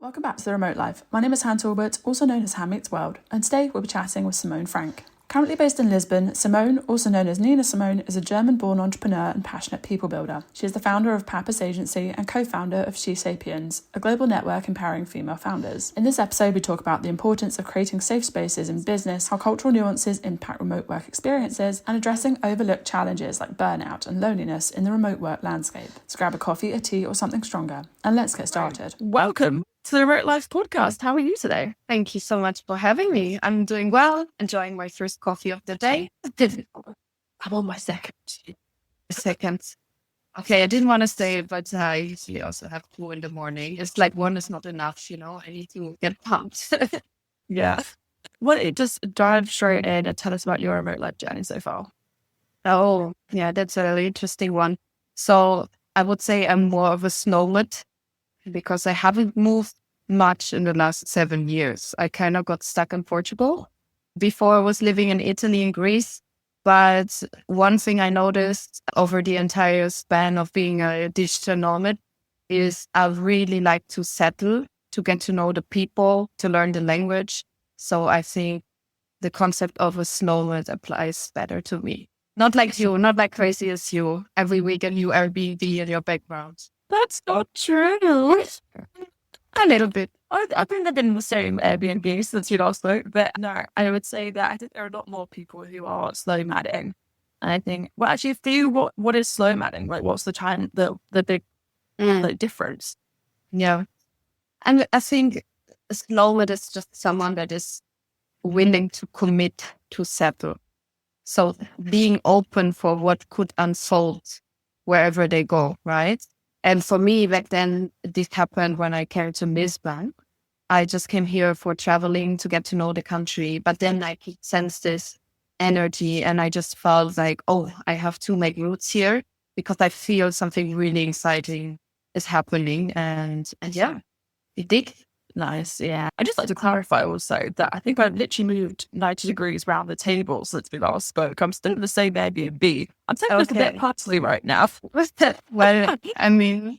Welcome back to The Remote Life. My name is Han Talbot, also known as Han Meets World, and today we'll be chatting with Simone Franke. Currently based in Lisbon, Simone, also known as Nina Simone, is a German-born entrepreneur and passionate people builder. She is the founder of Pappus Agency and co-founder of SheSapiens, a global network empowering female founders. In this episode, we talk about the importance of creating safe spaces in business, how cultural nuances impact remote work experiences, and addressing overlooked challenges like burnout and loneliness in the remote work landscape. So grab a coffee, a tea, or something stronger, and let's get started. Welcome to the Remote Life podcast. How are you today? Thank you so much for having me. I'm doing well, enjoying my first coffee of the day. I'm on my second. Okay, I didn't want to say it, but I usually also have 2 in the morning. It's like one is not enough, I need to get pumped. Yeah. Why don't you just dive straight in and tell us about your remote life journey so far? Oh, yeah, that's a really interesting one. So I would say I'm more of a snowmid because I haven't moved much in the last 7 years. I kind of got stuck in Portugal. Before I was living in Italy and Greece. But one thing I noticed over the entire span of being a digital nomad is I really like to settle, to get to know the people, to learn the language. So I think the concept of a snowmad applies better to me. Not like you, not like crazy as you. Every week a new Airbnb in your background. That's not true. A little bit. I think they've been in the same Airbnb since you last spoke, but no, I would say that I think there are a lot more people who are slow madding. And I think, well, actually, for you, what is slow madding? Like, what's the big difference? Yeah. And I think a snowmad is just someone that is willing to commit to settle. So being open for what could unfold wherever they go, right? And for me, back then, this happened when I came to Lisbon. I just came here for traveling to get to know the country. But then I could sense this energy and I just felt like, oh, I have to make roots here because I feel something really exciting is happening. And yeah, it did. Nice, yeah. I just like to clarify also that I think I've literally moved 90 degrees around the table since we last spoke. I'm still in the same Airbnb. I'm taking this a bit personally right now. Well, I mean,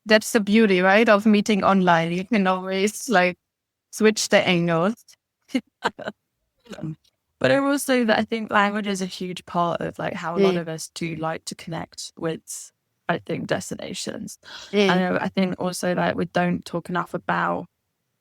that's the beauty, right, of meeting online. You can always switch the angles. But I will say that I think language is a huge part of how a lot of us do like to connect with, I think, destinations. And I think also we don't talk enough about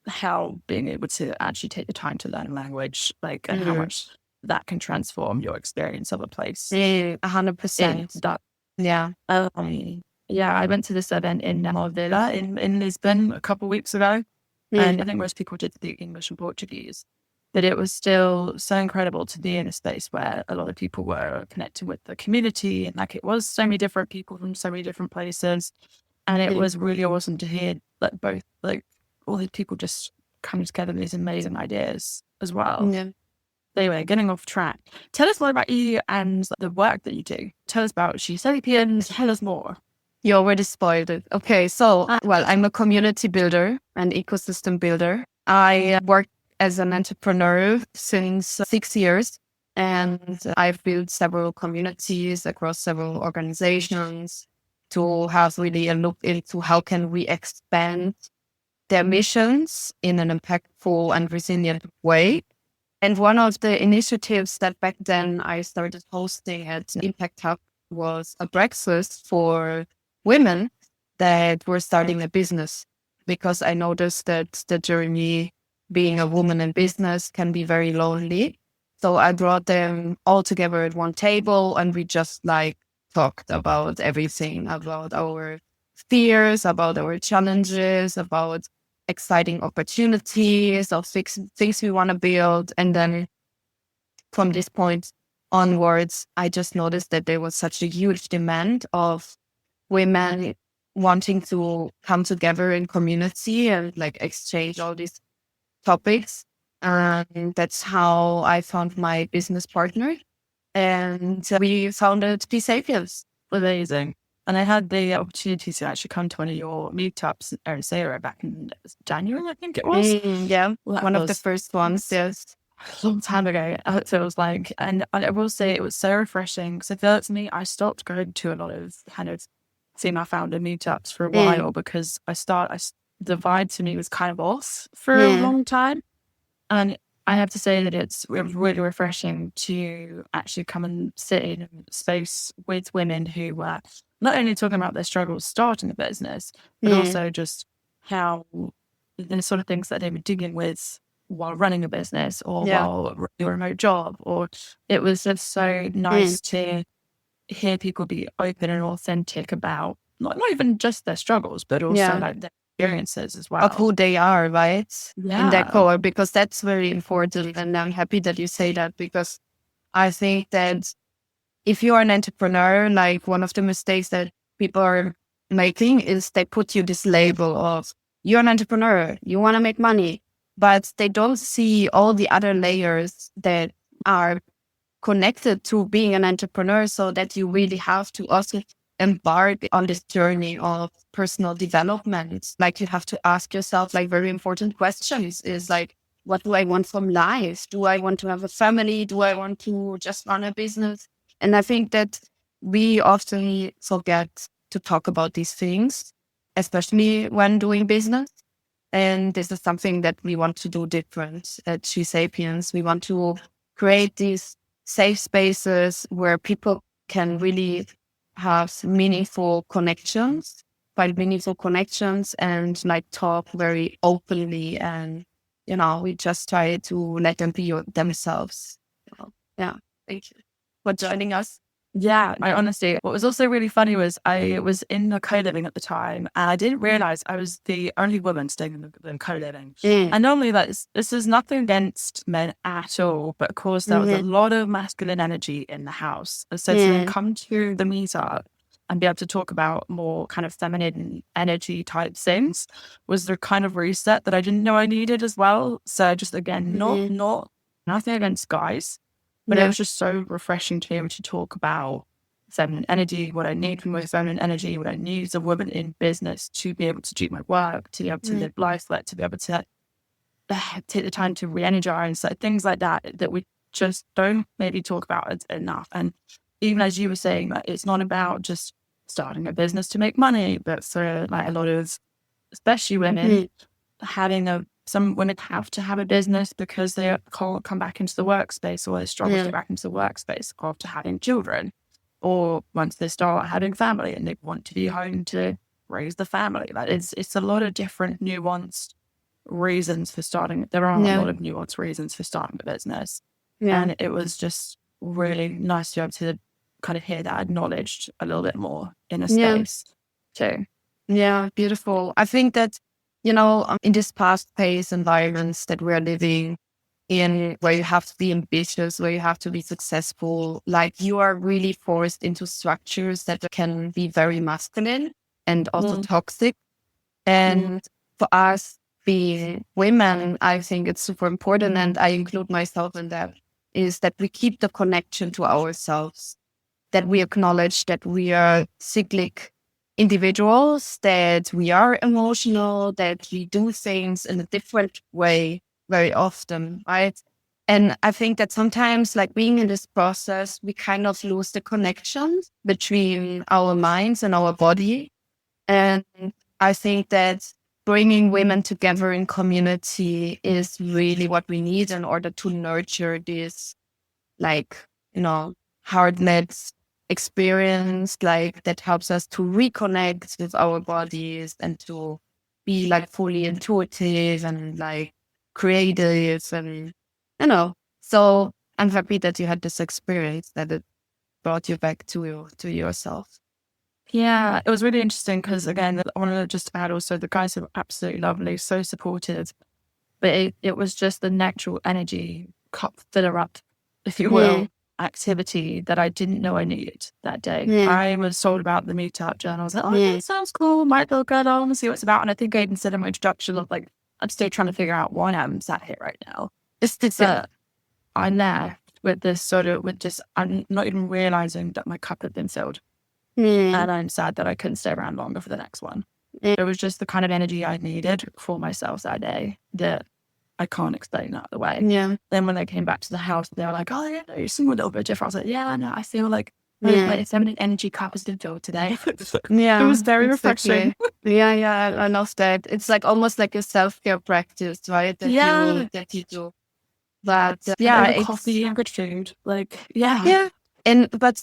how being able to actually take the time to learn a language, and how much that can transform your experience of a place. 100%. Yeah. I went to this event in Villa in Lisbon a couple of weeks ago. And I think most people did speak English and Portuguese. But it was still so incredible to be in a space where a lot of people were connecting with the community. And it was so many different people from so many different places. And it was really awesome to hear both all these people just coming together with these amazing ideas as well. Yeah. Anyway, getting off track. Tell us more about you and the work that you do. Tell us about SheSapiens. Tell us more. You already spoiled it. Okay, so, I'm a community builder and ecosystem builder. I work as an entrepreneur since 6 years, and I've built several communities across several organizations to have really a look into how can we expand their missions in an impactful and resilient way. And one of the initiatives that back then I started hosting at Impact Hub was a breakfast for women that were starting a business, because I noticed that the journey being a woman in business can be very lonely. So I brought them all together at one table and we just talked about everything, about our fears, about our challenges, about exciting opportunities of things we want to build. And then from this point onwards, I just noticed that there was such a huge demand of women wanting to come together in community and exchange all these topics. And that's how I found my business partner. And we founded SheSapiens. Amazing. And I had the opportunity to actually come to one of your meetups in Sarah back in January, I think it was. Yeah, one of the first ones, yes. A long time ago, it feels like. And I will say it was so refreshing because I feel like to me, I stopped going to a lot of kind of female founder meetups for a while because divide to me was kind of off for a long time. And I have to say that it was really refreshing to actually come and sit in a space with women who were not only talking about their struggles starting a business, but also just how the sort of things that they were dealing with while running a business or while running a remote job. Or it was just so nice to hear people be open and authentic about not even just their struggles, but also like their experiences as well. Of who they are, right? Yeah. In their core, because that's very important. And I'm happy that you say that, because I think that if you are an entrepreneur, like one of the mistakes that people are making is they put you this label of you're an entrepreneur, you want to make money, but they don't see all the other layers that are connected to being an entrepreneur, so that you really have to also embark on this journey of personal development. Like you have to ask yourself like very important questions is like, what do I want from life? Do I want to have a family? Do I want to just run a business? And I think that we often forget to talk about these things, especially when doing business. And this is something that we want to do different at SheSapiens. We want to create these safe spaces where people can really have meaningful connections, find meaningful connections, and like talk very openly. And, you know, we just try to let them be themselves. Yeah. Thank you for joining us. Yeah, I honestly, what was also really funny was I was in a co-living at the time and I didn't realize I was the only woman staying in the co-living. And normally this is nothing against men at all, but of course there was a lot of masculine energy in the house. And so to then come to the meetup and be able to talk about more kind of feminine energy type things was the kind of reset that I didn't know I needed as well. So just again, not nothing against guys. But it was just so refreshing to be able to talk about feminine energy, what I need from my feminine energy, what I need as a woman in business to be able to do my work, to be able to live life, like to be able to take the time to re-energize, like things like that, that we just don't maybe talk about enough. And even as you were saying, that it's not about just starting a business to make money, but for like a lot of, especially women, some women have to have a business because they can't come back into the workspace, or they struggle to get back into the workspace after having children, or once they start having family and they want to be home to raise the family. Like it's a lot of different nuanced reasons for starting. There are a lot of nuanced reasons for starting a business. And it was just really nice to be able to kind of hear that acknowledged a little bit more in a space too. Yeah, beautiful. I think that, you know, in this fast-paced environments that we're living in, where you have to be ambitious, where you have to be successful, like you are really forced into structures that can be very masculine and also toxic. And for us being women, I think it's super important, and I include myself in that, is that we keep the connection to ourselves, that we acknowledge that we are cyclic individuals, that we are emotional, that we do things in a different way very often, right? And I think that sometimes, like being in this process, we kind of lose the connection between our minds and our body. And I think that bringing women together in community is really what we need in order to nurture this, like, you know, hard-led experience, like that helps us to reconnect with our bodies and to be like fully intuitive and like creative, and you know. So I'm happy that you had this experience, that it brought you back to yourself. Yeah, it was really interesting because, again, I want to just add also the guys are absolutely lovely, so supportive. But it was just the natural energy, cup filler up, if you will, activity that I didn't know I needed that day. I was told about the meetup journal. I was like, oh, that sounds cool. Might go along and see what it's about. And I think I even said in my introduction of like, I'm still trying to figure out why I'm sat here right now. But I left with this sort of, I'm not even realizing that my cup had been filled. And I'm sad that I couldn't stay around longer for the next one. It was just the kind of energy I needed for myself that day that I can't explain that the way. Then when they came back to the house, they were like, oh, yeah, no, you seem a little bit different. I was like, yeah, no, I feel like Like the feminine energy cup has been filled today. Yeah, It was very refreshing. Yeah, I love that. It's like almost like a self-care practice, right? That you do. But it's coffee and good food. Like, yeah. But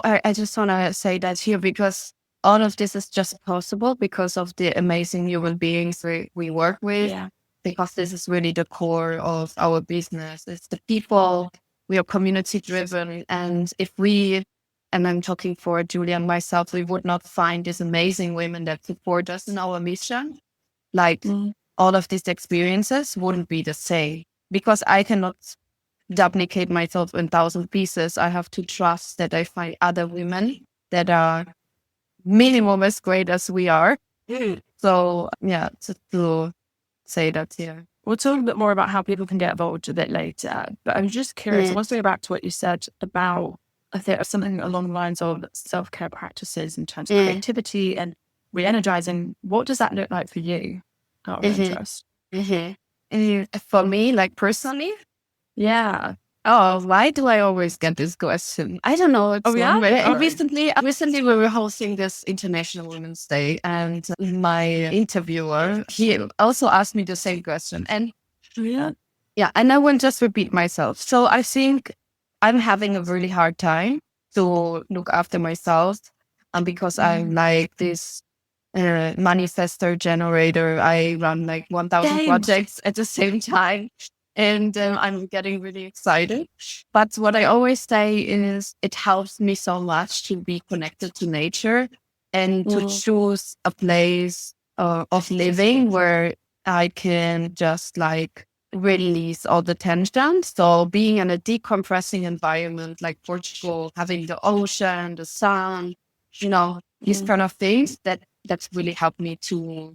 I just want to say that here because all of this is just possible because of the amazing human beings we work with. Yeah. Because this is really the core of our business. It's the people. We are community driven, and if we, and I'm talking for Julia and myself, we would not find these amazing women that support us in our mission. Like all of these experiences wouldn't be the same because I cannot duplicate myself in 1,000 pieces. I have to trust that I find other women that are minimum as great as we are. So just to say that here. We'll talk a bit more about how people can get involved a bit later. But I'm just curious. I want to go back to what you said about, I think, something along the lines of self-care practices in terms of creativity and re-energizing. What does that look like for you? Out of interest. For me, like personally, yeah. Oh, why do I always get this question? I don't know. Recently we were hosting this International Women's Day, and my interviewer, he also asked me the same question. And and I won't just repeat myself. So I think I'm having a really hard time to look after myself, because I'm like this manifestor generator. I run like 1,000 projects at the same time. And I'm getting really excited. But what I always say is it helps me so much to be connected to nature and to choose a place of living where I can just like release all the tension. So being in a decompressing environment like Portugal, having the ocean, the sun, these kind of things, that's really helped me to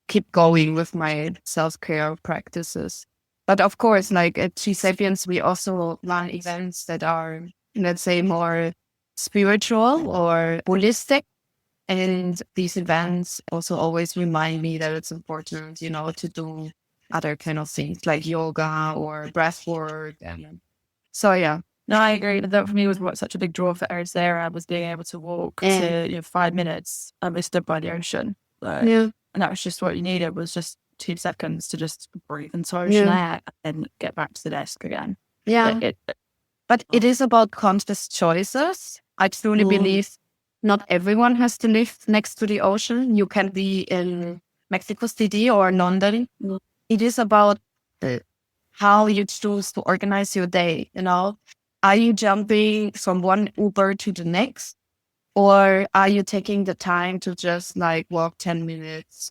keep going with my self-care practices. But of course, like at SheSapiens, we also run events that are, let's say, more spiritual or holistic. And these events also always remind me that it's important, to do other kind of things like yoga or breath work. And so, yeah. No, I agree. That for me was what such a big draw for Eris there. I was being able to walk to 5 minutes and we stood by the ocean. And that was just what you needed, was just 2 seconds to just breathe and ocean air and get back to the desk again. But it is about conscious choices. I truly believe not everyone has to live next to the ocean. You can be in Mexico City or London. It is about how you choose to organize your day. Are you jumping from one Uber to the next? Or are you taking the time to just like walk 10 minutes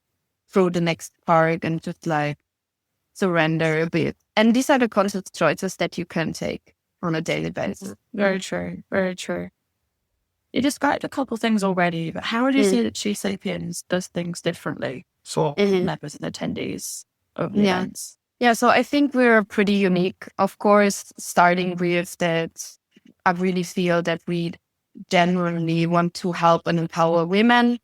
through the next park and just like surrender a bit? And these are the conscious choices that you can take on a daily basis. Very true. Very true. You described a couple things already, but how would you say that SheSapiens does things differently for members and attendees of the events? Yeah, so I think we're pretty unique. Of course, starting with that, I really feel that we genuinely want to help and empower women,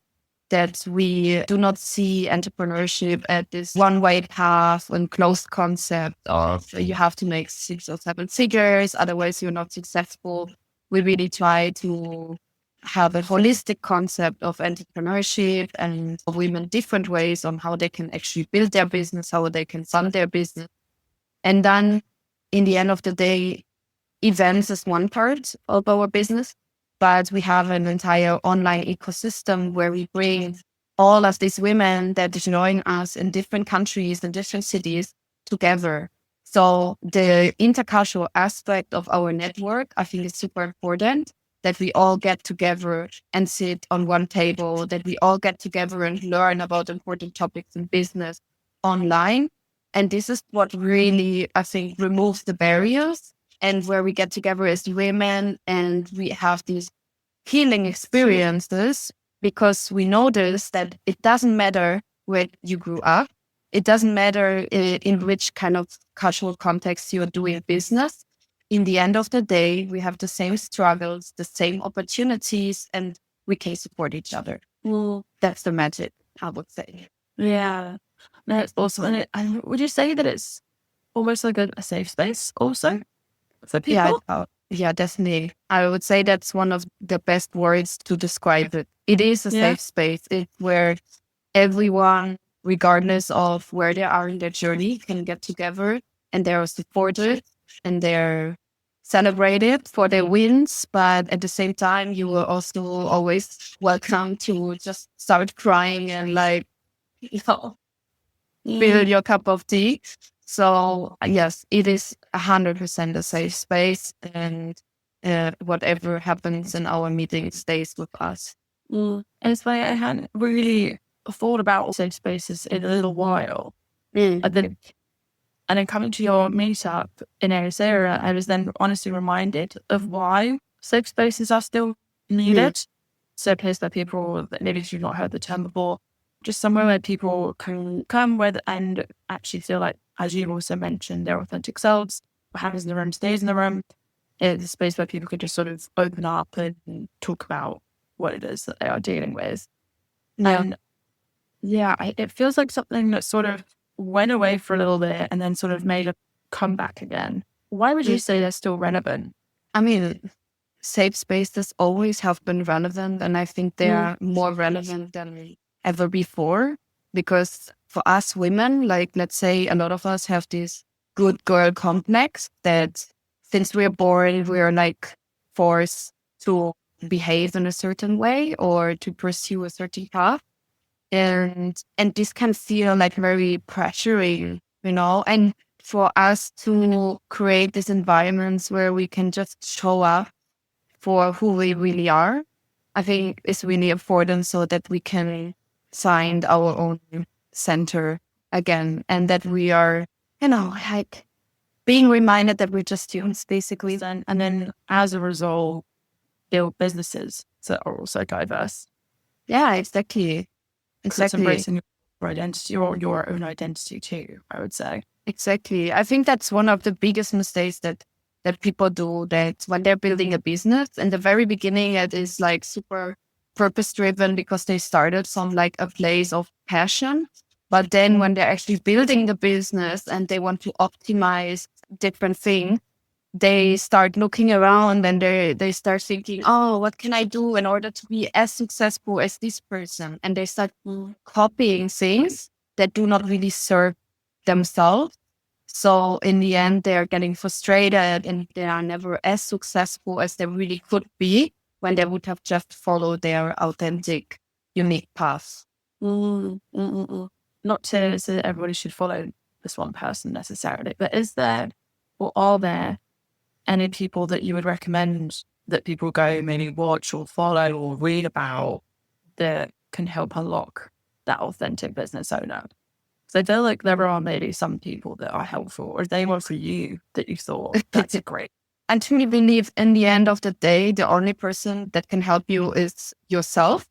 that we do not see entrepreneurship as this one-way path and closed concept of you have to make 6 or 7 figures, otherwise you're not successful. We really try to have a holistic concept of entrepreneurship and of women different ways on how they can actually build their business, how they can fund their business. And then in the end of the day, events is one part of our business, but we have an entire online ecosystem where we bring all of these women that join us in different countries and different cities together. So the intercultural aspect of our network, I think, is super important, that we all get together and sit on one table, that we all get together and learn about important topics in business online. And this is what really, I think, removes the barriers, and where we get together as women and we have these healing experiences, because we notice that it doesn't matter where you grew up. It doesn't matter in which kind of cultural context you're doing business. In the end of the day, we have the same struggles, the same opportunities, and we can support each other. Well, that's the magic, I would say. Yeah, that's awesome. And would you say that it's almost like a safe space also for people? Yeah, definitely. I would say that's one of the best words to describe it. It is a safe space. It's where everyone, regardless of where they are in their journey, can get together and they're supported and they're celebrated for their wins. But at the same time, you are also always welcome to just start crying and like, fill your cup of tea. So yes, it is 100% a safe space, and whatever happens in our meeting stays with us. And it's funny, I hadn't really thought about safe spaces in a little while. And then coming to your meetup in Arizona, I was then honestly reminded of why safe spaces are still needed. So a place where people, maybe if you've not heard the term before, just somewhere where people can come with and actually feel like, as you also mentioned, their authentic selves. What happens in the room stays in the room. It's a space where people can just sort of open up and talk about what it is that they are dealing with. And it feels like something that sort of went away for a little bit and then sort of made a comeback again. Why would you say they're still relevant? I mean, safe spaces always have been relevant, and I think they are more relevant than ever before, because for us women, like let's say a lot of us have this good girl complex that since we're born, we're like forced to behave in a certain way or to pursue a certain path. And this can feel like very pressuring, and for us to create these environments where we can just show up for who we really are, I think is really important so that we can find our own center again, and that we are, like being reminded that we're just humans, basically. And then as a result, build businesses that are also diverse. Yeah, exactly. It's embracing your identity or your own identity too, I would say. Exactly. I think that's one of the biggest mistakes that people do, that when they're building a business in the very beginning, it is like super purpose driven because they started from like a place of passion. But then when they're actually building the business and they want to optimize different things, they start looking around and they start thinking, oh, what can I do in order to be as successful as this person? And they start copying things that do not really serve themselves. So in the end, they're getting frustrated and they are never as successful as they really could be when they would have just followed their authentic, unique path. Not to say that everybody should follow this one person necessarily, but is there or are there any people that you would recommend that people go maybe watch or follow or read about that can help unlock that authentic business owner? Because I feel like there are maybe some people that are helpful, or they were for you that you thought, that's great. I truly believe in the end of the day, the only person that can help you is yourself.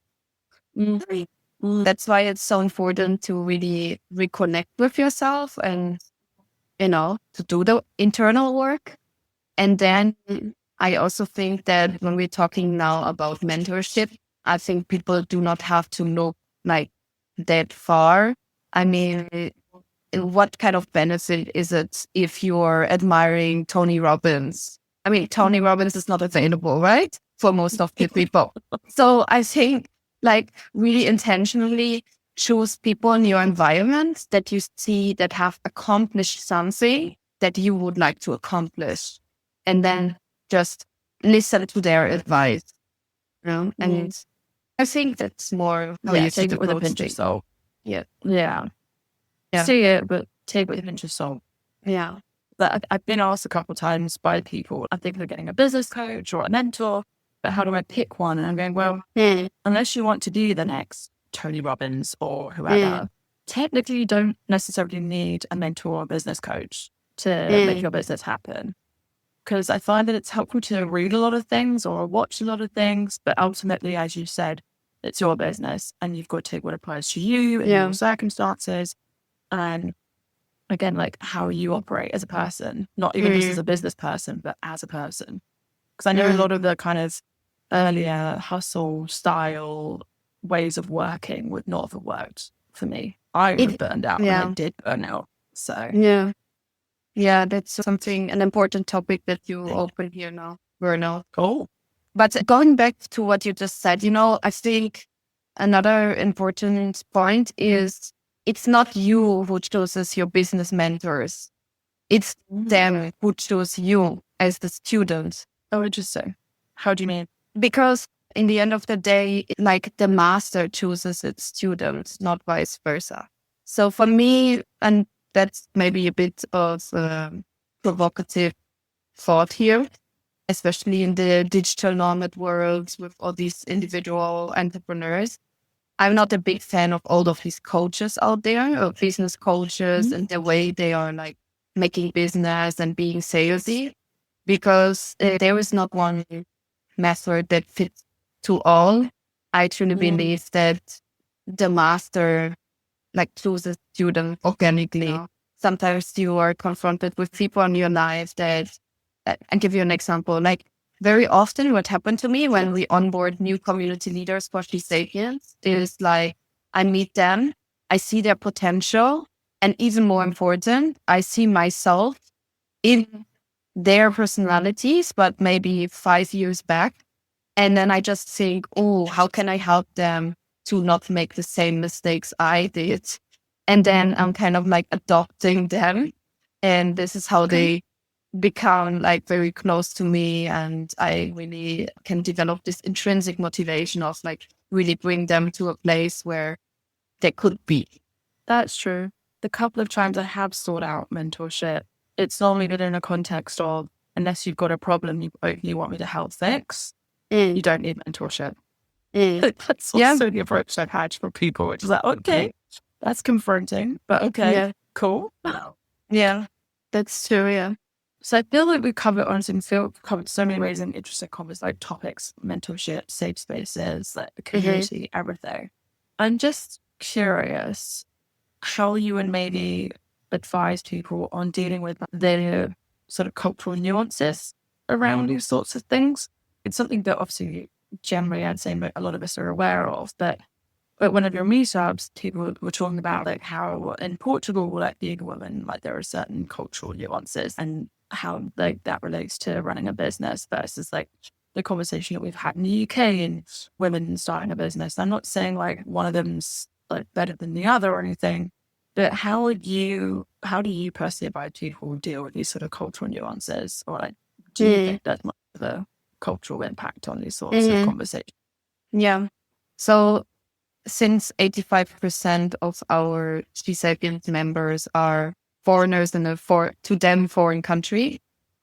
That's why it's so important to really reconnect with yourself and, to do the internal work. And then I also think that when we're talking now about mentorship, I think people do not have to look like that far. I mean, what kind of benefit is it if you're admiring Tony Robbins? I mean, Tony Robbins is not available, right? For most of the people. So I think like really intentionally choose people in your environment that you see that have accomplished something that you would like to accomplish. And then just listen to their advice. And I think that's more how you take it with a pinch of salt. Yeah. See it, but take it with a pinch of salt. Yeah. But I've been asked a couple of times by people, I think they're getting a business coach or a mentor, but how do I pick one? And I'm going, well, unless you want to be the next Tony Robbins or whoever, technically you don't necessarily need a mentor or a business coach to make your business happen. Because I find that it's helpful to read a lot of things or watch a lot of things, but ultimately, as you said, it's your business and you've got to take what applies to you and your circumstances. And again, like how you operate as a person, not even just as a business person, but as a person. Because I know a lot of the kind of earlier hustle style ways of working would not have worked for me. I would have burned out and I did burn out. So yeah, that's an important topic that you open here now. burnout. Cool. But going back to what you just said, I think another important point is it's not you who chooses your business mentors. It's them who choose you as the student. Oh, interesting. How do you mean? Because in the end of the day, like the master chooses its students, not vice versa. So for me, and that's maybe a bit of provocative thought here, especially in the digital nomad world with all these individual entrepreneurs. I'm not a big fan of all of these coaches out there, or business coaches, and the way they are like making business and being salesy, because there is not one method that fits to all. I truly believe that the master like chooses students organically. Sometimes you are confronted with people in your life that I'll give you an example. Like very often what happened to me when we onboard new community leaders for SheSapiens is like, I meet them, I see their potential, and even more important, I see myself in their personalities, but maybe 5 years back. And then I just think, oh, how can I help them to not make the same mistakes I did? And then I'm kind of like adopting them. And this is how they become like very close to me. And I really can develop this intrinsic motivation of like really bring them to a place where they could be. That's true. The couple of times I have sought out mentorship, it's normally been in a context of, unless you've got a problem you want me to help fix, you don't need mentorship. That's also the approach I've had from people, which is like, okay, that's confronting, but okay, cool. Yeah, that's true. Yeah. So I feel like we've covered so many ways and interesting conversations, like topics, mentorship, safe spaces, like the community, everything. I'm just curious how you would maybe advise people on dealing with their sort of cultural nuances around these sorts of things. It's something that obviously generally I'd say a lot of us are aware of, but at one of your meetups, people were talking about like how in Portugal, like being a woman, like there are certain cultural nuances and how like that relates to running a business versus like the conversation that we've had in the UK and women starting a business. I'm not saying like one of them's like better than the other or anything, but how do you personally advise people deal with these sort of cultural nuances, or like do you think there's much of a cultural impact on these sorts of conversations? Yeah. So since 85% of our SheSapiens members are foreigners in to them foreign country,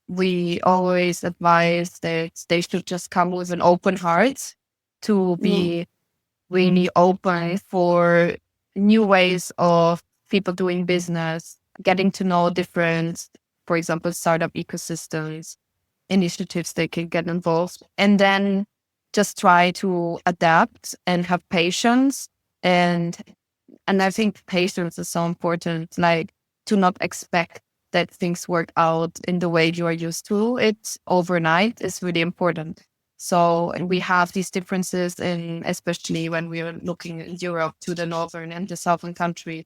we always advise that they should just come with an open heart to be really open for new ways of people doing business, getting to know different, for example, startup ecosystems, initiatives they can get involved, and then just try to adapt and have patience. And I think patience is so important, like to not expect that things work out in the way you are used to it overnight is really important. So, and we have these differences in, especially when we are looking in Europe to the northern and the southern country,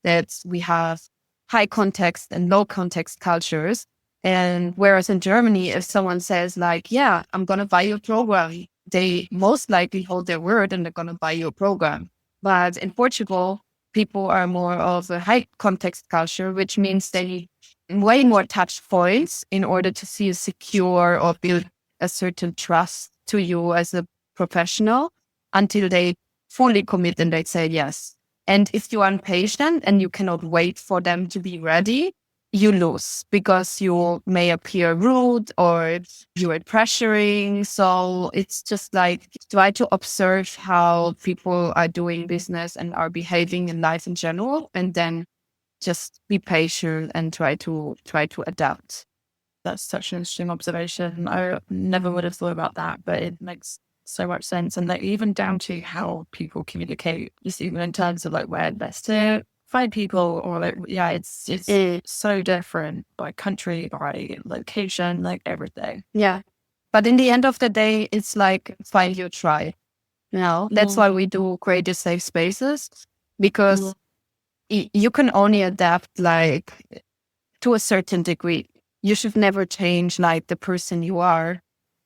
that we have high context and low context cultures. And whereas in Germany, if someone says like, yeah, I'm going to buy your program, they most likely hold their word and they're going to buy your program. But in Portugal, people are more of a high context culture, which means they need way more touch points in order to feel secure or build a certain trust to you as a professional until they fully commit and they say yes. And if you are impatient and you cannot wait for them to be ready, you lose because you may appear rude or you are pressuring. So it's just like try to observe how people are doing business and are behaving in life in general, and then just be patient and try to adapt. That's such an interesting observation. I never would have thought about that, but it makes so much sense. And like even down to how people communicate, just even in terms of like where best to find people, or like, yeah, it's so different by country, by location, like everything. Yeah. But in the end of the day, it's like find your tribe. That's why we do create the safe spaces, because you can only adapt like to a certain degree. You should never change like the person you are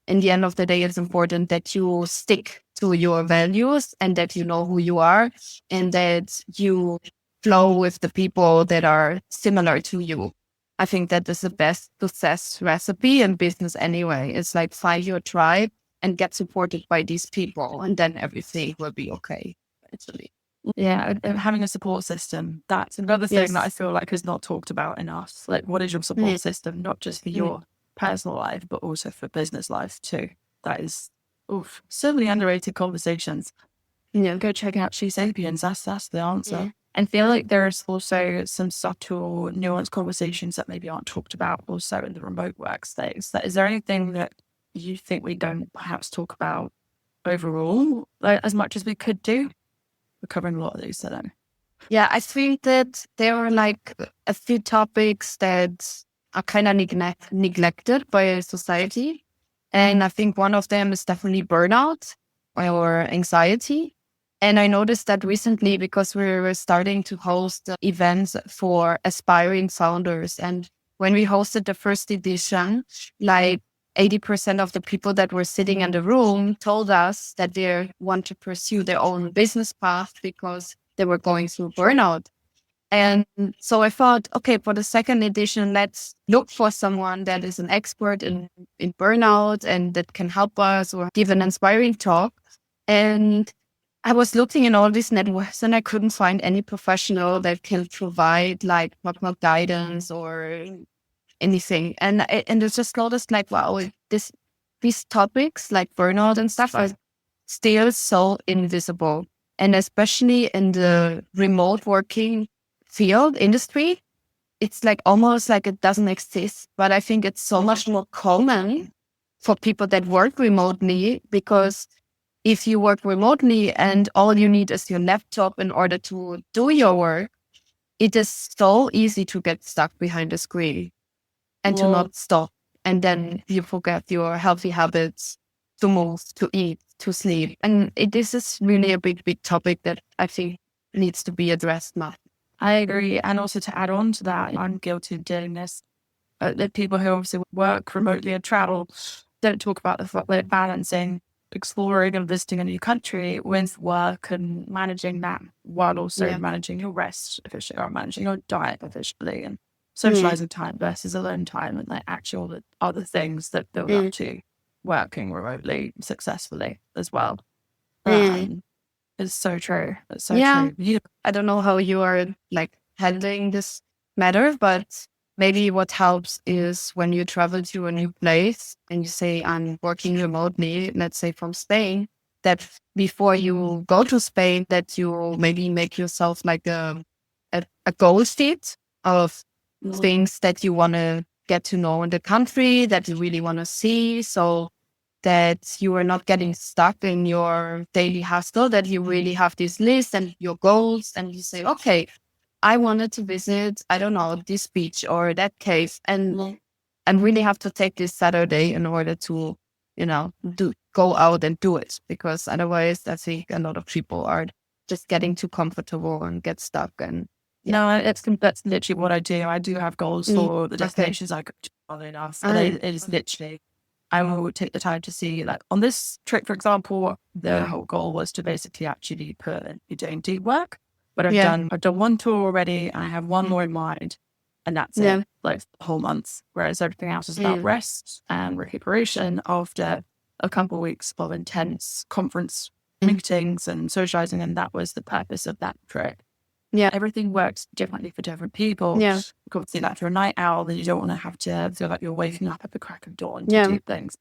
in the end of the day, it's important that you stick to your values and that you know who you are and that you flow with the people that are similar to you. I think that is the best success recipe in business anyway. It's like find your tribe and get supported by these people, and then everything will be okay, actually. Yeah, and having a support system. That's another thing that I feel like is not talked about enough. Like, what is your support system? Not just for your personal life, but also for business life too. That is, so many underrated conversations. Yeah. Go check out SheSapiens. That's the answer. And feel like there's also some subtle, nuanced conversations that maybe aren't talked about also in the remote work space. Is there anything that you think we don't perhaps talk about overall, like as much as we could do? We're covering a lot of these today. Yeah, I think that there are like a few topics that are kind of neglected by society. And I think one of them is definitely burnout or anxiety. And I noticed that recently because we were starting to host events for aspiring founders. And when we hosted the first edition, like 80% of the people that were sitting in the room told us that they want to pursue their own business path because they were going through burnout. And so I thought, okay, for the second edition, let's look for someone that is an expert in burnout and that can help us or give an inspiring talk. And I was looking in all these networks and I couldn't find any professional that can provide like proper guidance or anything. And I just noticed like, wow, these topics like burnout and stuff are still so invisible. And especially in the remote working field industry, it's like almost like it doesn't exist. But I think it's so much more common for people that work remotely, because if you work remotely and all you need is your laptop in order to do your work, it is so easy to get stuck behind a screen and to not stop. And then you forget your healthy habits, to move, to eat, to sleep. And this is really a big, big topic that I think needs to be addressed now. I agree. And also to add on to that, I'm guilty of doing this. The people who obviously work remotely and travel don't talk about the fact they're balancing exploring and visiting a new country with work and managing that while also managing your rest efficiently or managing your diet efficiently and socializing time versus alone time and like actual the other things that build up to working remotely successfully as well. It's so true. It's so true. Yeah. I don't know how you are like handling this matter, but maybe what helps is when you travel to a new place and you say, I'm working remotely, let's say from Spain, that before you go to Spain, that you maybe make yourself like a goal sheet of things that you want to get to know in the country, that you really want to see. So that you are not getting stuck in your daily hustle, that you really have this list and your goals and you say, okay, I wanted to visit, I don't know, this beach or that cave, and really have to take this Saturday in order to, go out and do it. Because otherwise, I think a lot of people are just getting too comfortable and get stuck. And no, that's literally what I do. I do have goals for the destinations I go to, funnily enough. And it is literally, I will take the time to see, like on this trip, for example, the whole goal was to basically actually be doing deep work. But I've done one tour already and I have one more in mind, and that's it, like the whole month. Whereas everything else is about rest and recuperation after a couple of weeks of intense conference meetings and socializing. And that was the purpose of that trip. Yeah. Everything works differently for different people. Yeah. Obviously, like you're a night owl, then you don't want to have to feel like you're waking up at the crack of dawn to do things.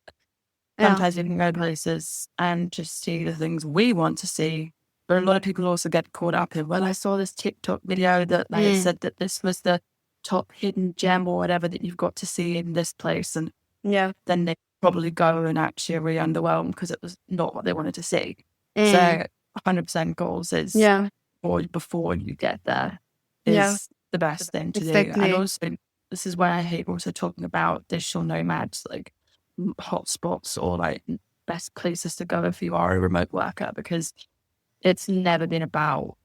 Sometimes you can go places and just see the things we want to see. But a lot of people also get caught up in, well, I saw this TikTok video that like said that this was the top hidden gem or whatever that you've got to see in this place. And then they probably go and actually are really underwhelmed because it was not what they wanted to see. So 100% goals is or before you get there is the best thing to do. And also, this is why I hate also talking about digital nomads, like hotspots or like best places to go if you are a remote worker, because it's never been about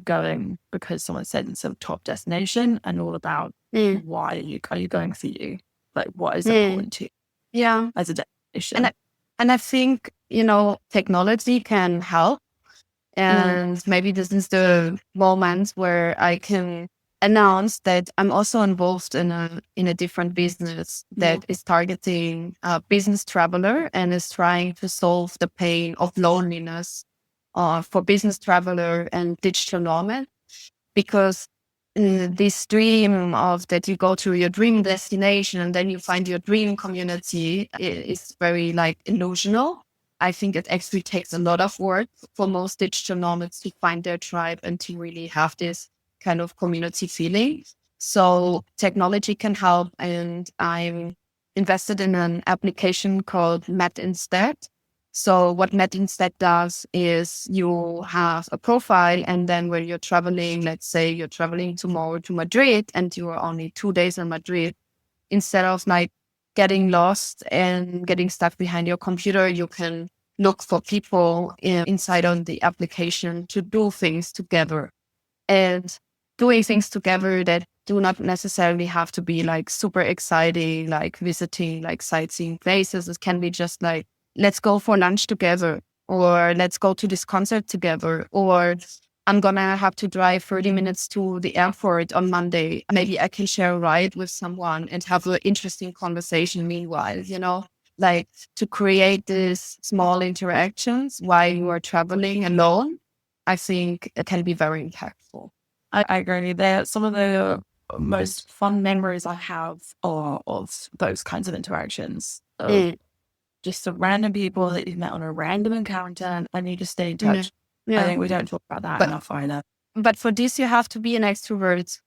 going because someone said it's a top destination, and all about why are you going for you? Like what is important to you as a destination? And I think, technology can help. And maybe this is the moment where I can announce that I'm also involved in a different business that is targeting a business traveler and is trying to solve the pain of loneliness for business traveler and digital nomad. Because this dream of that you go to your dream destination and then you find your dream community is very like illusional. I think it actually takes a lot of work for most digital nomads to find their tribe and to really have this kind of community feeling. So technology can help, and I'm invested in an application called Met Instead. So what Met Instead does is you have a profile, and then when you're traveling, let's say you're traveling tomorrow to Madrid and you are only 2 days in Madrid, instead of like getting lost and getting stuck behind your computer, you can look for people inside on the application to do things together. And doing things together that do not necessarily have to be like super exciting, like visiting like sightseeing places. It can be just like, let's go for lunch together, or let's go to this concert together, or I'm going to have to drive 30 minutes to the airport on Monday. Maybe I can share a ride with someone and have an interesting conversation meanwhile, like to create these small interactions while you are traveling alone. I think it can be very impactful. I agree. They're some of the most fun memories I have are of those kinds of interactions. Just some random people that you've met on a random encounter and you just stay in touch. Yeah. I think we don't talk about that enough either. But for this, you have to be an extrovert,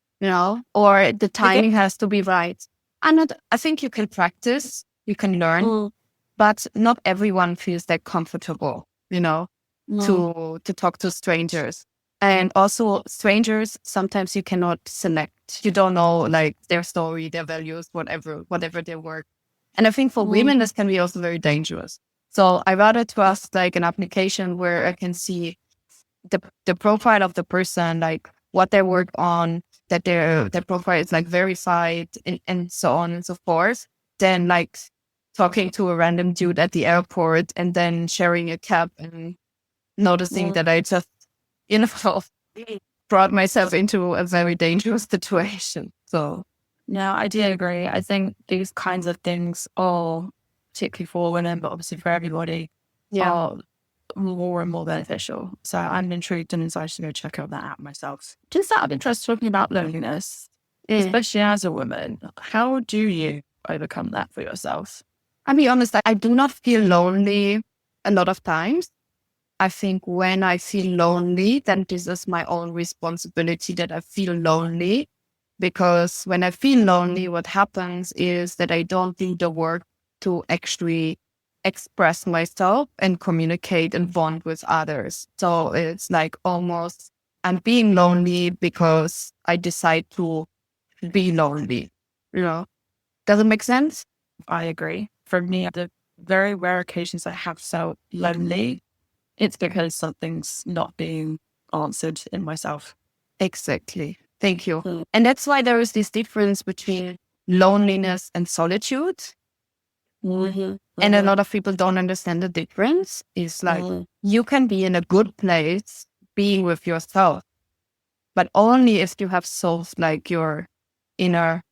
or the timing has to be right. I think you can practice, you can learn, but not everyone feels that comfortable, to talk to strangers. And also strangers, sometimes you cannot select. You don't know like their story, their values, whatever their work. And I think for women, this can be also very dangerous. So I rather trust like an application where I can see the profile of the person, like what they work on, that their profile is like verified and so on and so forth, than like talking to a random dude at the airport and then sharing a cab and noticing that I just, brought myself into a very dangerous situation. So no, I do agree. I think these kinds of things are, particularly for women, but obviously for everybody, are more and more beneficial. So I'm intrigued and excited to go check out that app myself. Just out of interest, talking about loneliness, especially as a woman, how do you overcome that for yourself? I'll be honest, I do not feel lonely a lot of times. I think when I feel lonely, then this is my own responsibility that I feel lonely. Because when I feel lonely, what happens is that I don't do the work to actually express myself and communicate and bond with others. So it's like almost I'm being lonely because I decide to be lonely. Does it make sense? I agree. For me, the very rare occasions I have felt lonely, it's because something's not being answered in myself. Exactly. Thank you. And that's why there is this difference between loneliness and solitude. And a lot of people don't understand the difference. It's like you can be in a good place being with yourself, but only if you have solved like your inner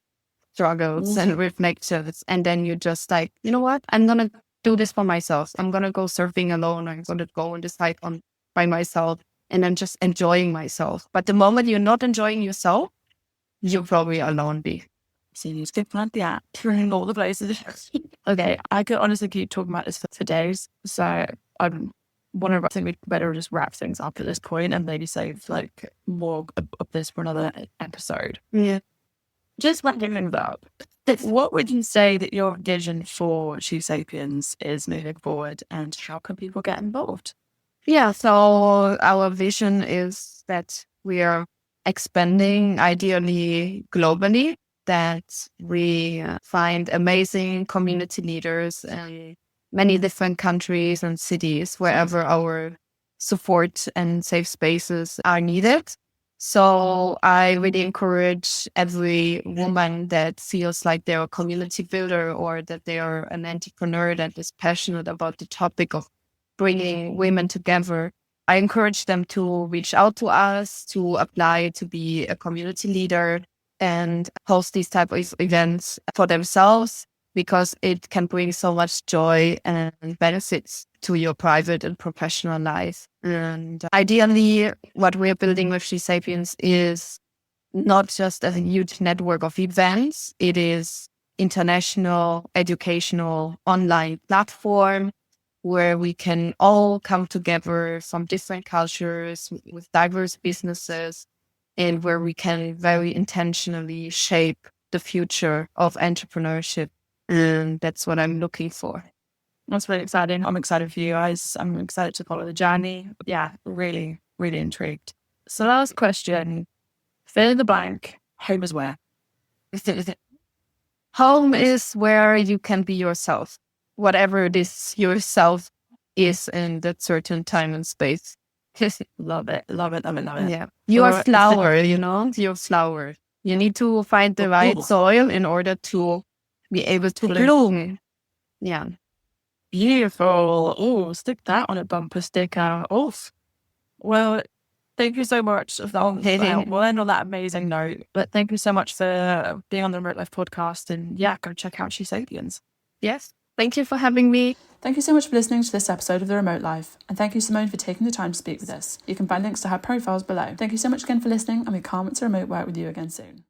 struggles and reflections. And then you just like, you know what? I'm going to do this for myself. I'm going to go surfing alone. I'm going to go and decide on by myself. And I'm just enjoying myself. But the moment you're not enjoying yourself, you probably are lonely. So you skip on the app, in all the places. Okay, I could honestly keep talking about this for days. So I think we'd better just wrap things up at this point and maybe save like more of this for another episode. Yeah. Just wrapping up, what would you say that your vision for SheSapiens is moving forward, and how can people get involved? Yeah, so our vision is that we are expanding ideally globally, that we find amazing community leaders in many different countries and cities wherever our support and safe spaces are needed. So I really encourage every woman that feels like they're a community builder or that they are an entrepreneur that is passionate about the topic of bringing women together. I encourage them to reach out to us, to apply to be a community leader and host these type of events for themselves, because it can bring so much joy and benefits to your private and professional life. And ideally, what we're building with SheSapiens is not just a huge network of events. It is international, educational, online platform where we can all come together from different cultures with diverse businesses, and where we can very intentionally shape the future of entrepreneurship. And that's what I'm looking for. That's really exciting. I'm excited for you guys. I'm excited to follow the journey. Yeah, really, really intrigued. So last question, fill in the blank. Home is where? Home is where you can be yourself, whatever this yourself is in that certain time and space. Love it, love it, love it, love it. Yeah. You're a flower, you're a flower. You need to find the right soil in order to be able to bloom. Yeah. Beautiful. Oh, stick that on a bumper sticker. Oof. Well, thank you so much. We'll end on that amazing note. But thank you so much for being on the Remote Life podcast. And yeah, go check out SheSapiens. Yes. Thank you for having me. Thank you so much for listening to this episode of The Remote Life. And thank you, Simone, for taking the time to speak with us. You can find links to her profiles below. Thank you so much again for listening, and we can't wait to remote work with you again soon.